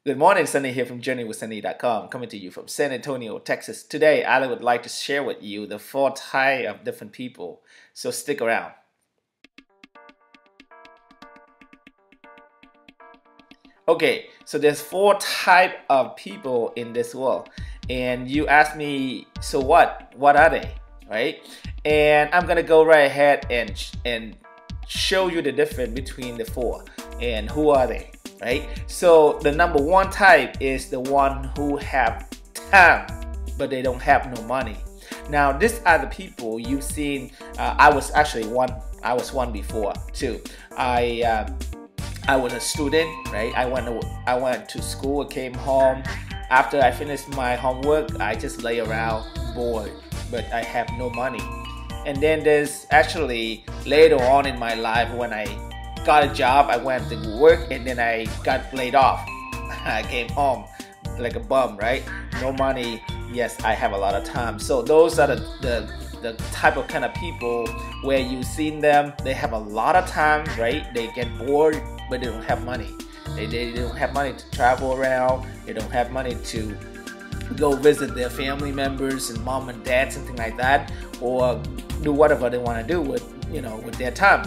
Good morning, Sunny here from journeywithsunny.com, coming to you from San Antonio, Texas. Today, I would like to share with you the 4 types of different people, so stick around. Okay, so there's 4 types of people in this world, and you ask me, so what? What are they, right? And I'm gonna go right ahead and show you the difference between the 4 and who are they. Right? So the number 1 type is the one who have time but they don't have no money. Now these are the people you've seen. I was actually one. I was one before too. I was a student, right? I went to school, came home. After I finished my homework, I just lay around bored, but I have no money. And then there's actually later on in my life when I got a job, I went to work, and then I got laid off. I came home like a bum, right? No money. Yes, I have a lot of time. So those are the type of kind of people where you've seen them. They have a lot of time, right? They get bored, but they don't have money. They don't have money to travel around. They don't have money to go visit their family members and mom and dad, something like that, or do whatever they want to do with with their time,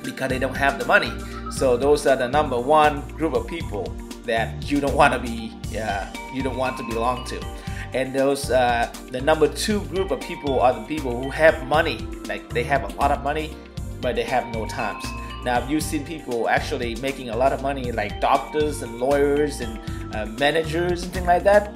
because they don't have the money. So those are the number 1 group of people that you don't want to be, you don't want to belong to. And those, the number 2 group of people are the people who have money, like they have a lot of money, but they have no times. Now you've seen people actually making a lot of money, like doctors and lawyers and managers and things like that.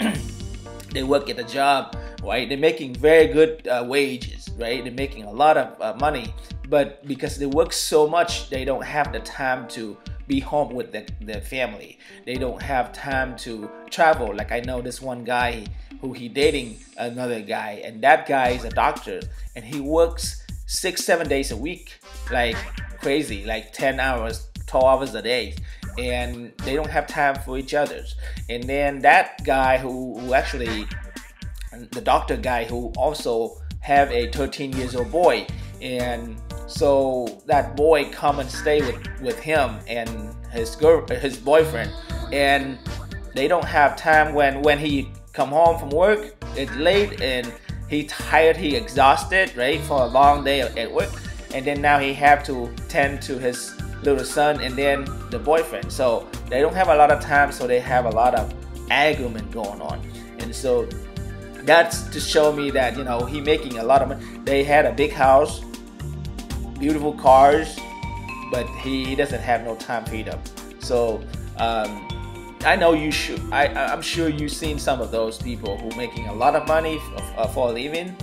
They work at a job, right? They're making very good wages, right? They're making a lot of money. But because they work so much, they don't have the time to be home with their family. They don't have time to travel. Like I know this one guy who he dating another guy, and that guy is a doctor, and he works 6-7 days a week, like crazy, like 10 hours, 12 hours a day, and they don't have time for each other. And then that guy who actually, the doctor guy, who also have a 13-year-old boy, and so that boy come and stay with him and his boyfriend, and they don't have time when he come home from work. It's late and he tired, he exhausted, right, for a long day at work, and then now he have to tend to his little son and then the boyfriend. So they don't have a lot of time, so they have a lot of argument going on. And so that's to show me that he making a lot of money. They had a big house, beautiful cars, but he doesn't have no time freedom. So I know you should. I'm sure you've seen some of those people who making a lot of money for a living.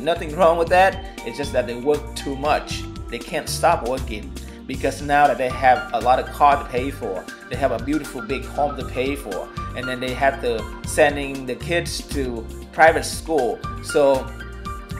Nothing wrong with that. It's just that they work too much. They can't stop working because now that they have a lot of car to pay for, they have a beautiful big home to pay for, and then they have to sending the kids to private school. So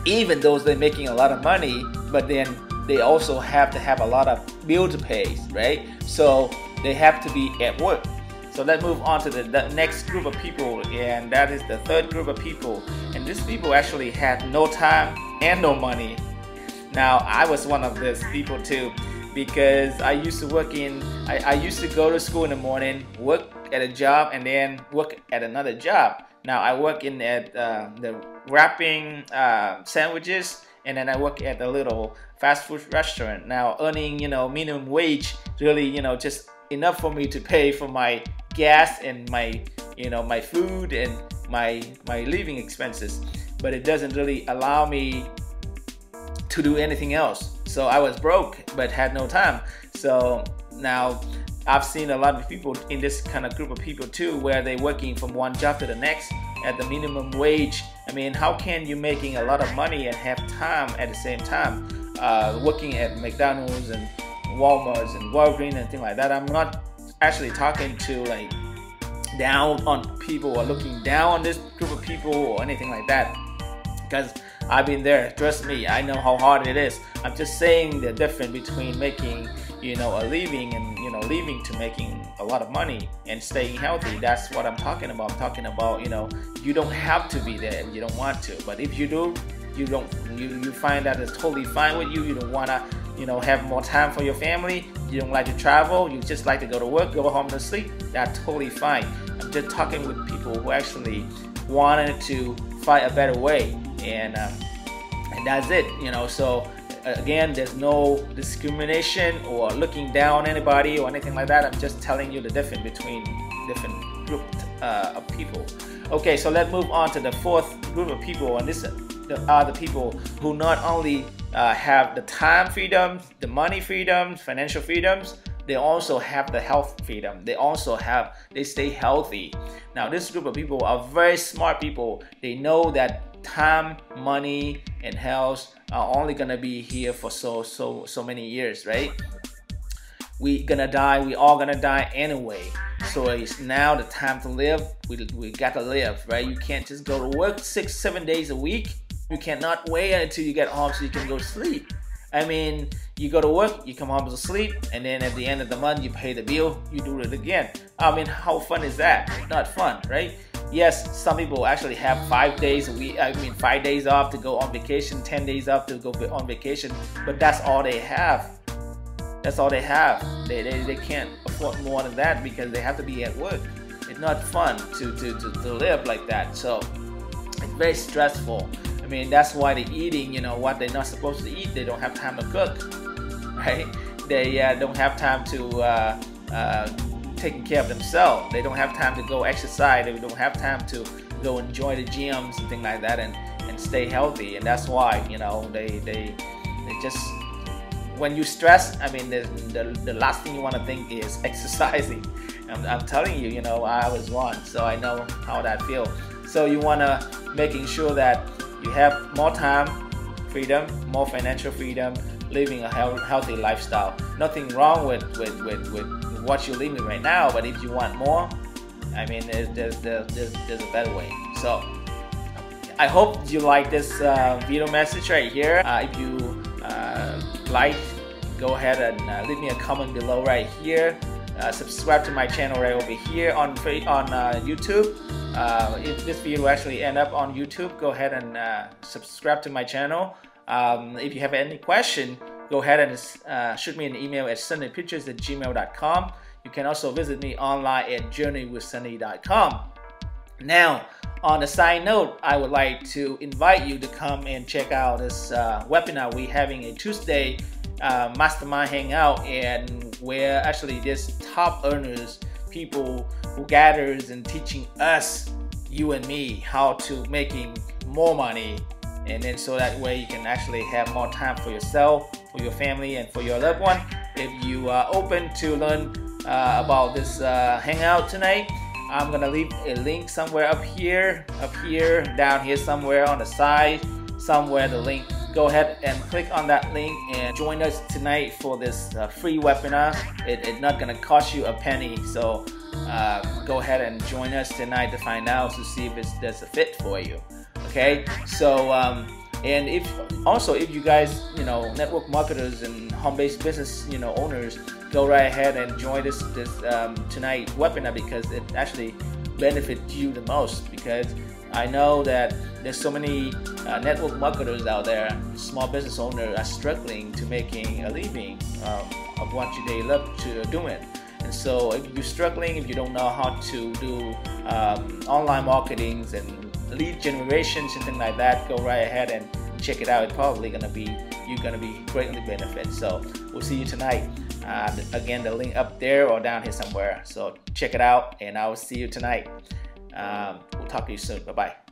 even though they're making a lot of money, but then they also have to have a lot of bill to pay, right? So they have to be at work. So let's move on to the next group of people, and that is the 3rd group of people. And these people actually had no time and no money. Now I was one of these people too, because I used to work I used to go to school in the morning, work at a job, and then work at another job. Now I work at the wrapping sandwiches, and then I work at a little fast food restaurant. Now earning minimum wage, really just enough for me to pay for my gas and my my food and my living expenses, but it doesn't really allow me to do anything else. So I was broke but had no time. So now I've seen a lot of people in this kind of group of people too, where they're working from one job to the next at the minimum wage. I mean, how can you making a lot of money and have time at the same time? Working at McDonald's and Walmart's and Walgreens and things like that. I'm not actually talking to like down on people or looking down on this group of people or anything like that, because I've been there. Trust me, I know how hard it is. I'm just saying the difference between making a living and leaving to making a lot of money and staying healthy. That's what I'm talking about. I'm talking about you don't have to be there if you don't want to, but if you do, you find that it's totally fine with you. You don't wanna have more time for your family, you don't like to travel, you just like to go to work, go home to sleep, that's totally fine. I'm just talking with people who actually wanted to find a better way, and that's it. So again, there's no discrimination or looking down on anybody or anything like that. I'm just telling you the difference between different groups of people. Okay, so let's move on to the fourth group of people, and this are the people who not only have the time freedom, the money freedom, financial freedoms, they also have the health freedom. They stay healthy. Now, this group of people are very smart people. They know that time, money, and health are only gonna be here for so many years, right? We all gonna die anyway. So it's now the time to live. We gotta live, right? You can't just go to work 6-7 days a week. You cannot wait until you get home so you can go to sleep. I mean, you go to work, you come home to sleep, and then at the end of the month, you pay the bill, you do it again. I mean, how fun is that? Not fun, right? Yes, some people actually have 5 days a week, 5 days off to go on vacation, 10 days off to go on vacation, but that's all they have. That's all they have. They can't afford more than that because they have to be at work. It's not fun to live like that. So it's very stressful. I mean, that's why they're eating, what they're not supposed to eat. They don't have time to cook, right? They don't have time to taking care of themselves. They don't have time to go exercise. They don't have time to go enjoy the gyms and things like that and stay healthy. And that's why, they just, when you stress, I mean, the last thing you want to think is exercising. I'm telling you, I was one, so I know how that feels. So you want to making sure that you have more time freedom, more financial freedom, living a healthy lifestyle. Nothing wrong with what you're living right now, but if you want more, I mean, there's a better way. So I hope you like this video message right here. If you like, go ahead and leave me a comment below right here. Subscribe to my channel right over here on YouTube. If this video actually end up on YouTube, go ahead and subscribe to my channel. If you have any question, go ahead and shoot me an email at sunnypictures@gmail.com. You can also visit me online at journeywithsunny.com. Now, on a side note, I would like to invite you to come and check out this webinar. We're having a Tuesday mastermind hangout, and where actually there's top earners, people who gathers and teaching us, you and me, how to making more money, and then so that way you can actually have more time for yourself, for your family, and for your loved one. If you are open to learn about this hangout tonight, I'm gonna leave a link somewhere up here, down here somewhere on the side, somewhere the link. Go ahead and click on that link and join us tonight for this free webinar. It's not gonna cost you a penny, so go ahead and join us tonight to find out, to see if there's a fit for you. Okay, so and if you guys, network marketers and home-based business, owners, go right ahead and join this tonight webinar, because it actually benefits you the most. Because I know that there's so many network marketers out there, small business owners are struggling to making a living of what they love to doing. And so if you're struggling, if you don't know how to do online marketings and lead generation, something like that, go right ahead and check it out. It's probably you're gonna be greatly benefited. So we'll see you tonight. Again, the link up there or down here somewhere. So check it out, and I will see you tonight. We'll talk to you soon. Bye bye.